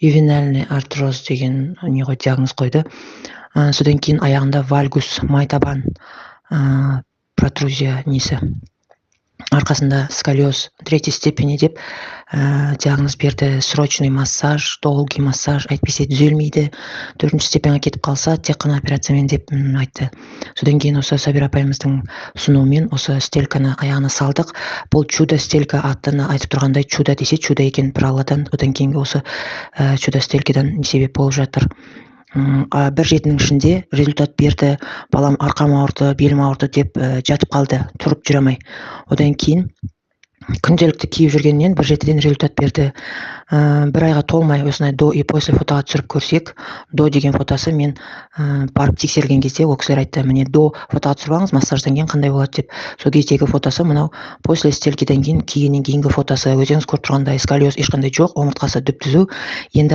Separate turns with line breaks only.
ювенальный артроз деген не ғой, диагноз қойды. Содан кейін аяғында вальгус, майтабан протрузия несі. Арқасында сколиоз 3 степени деп диагноз берді. Срочный массаж, долгий массаж, әйтпесе түзелмейді. 4 степенге кетіп қалса, тек қана операциямен деп айтты. Содан кейін осы Сабира апайымыздың ұсынуымен осы стельканы аяғына салдық. Бұл чудо стелька аттыны айтып тұрғандай, чудо десе чудо екен бір алладан. Одан кейінгі осы чудо стелькадан себеп болып жатыр. Бір жетінің ішінде результат берді. Балам арқам ауырды, белім ауырды деп жатып қалды, тұрып жүре алмай. Одан кейін күнделікті киіп жүргеннен бір жетіден результат берді. Бір айға толмай осындай до и после фотоға түсіріп көрсек, до деген фотосы мен барып тексерген кезде ол кісілер айтты, міне до фотоға түсіріп алыңыз, массаждан кейін қандай болады деп. Сол кездегі фотосы мынау после стелькиден кейін кигеннен кейінгі фотосы. Өзіңіз көріп тұрғандай сколиоз ешқандай жоқ, омыртқасы дүп-түзу. Енді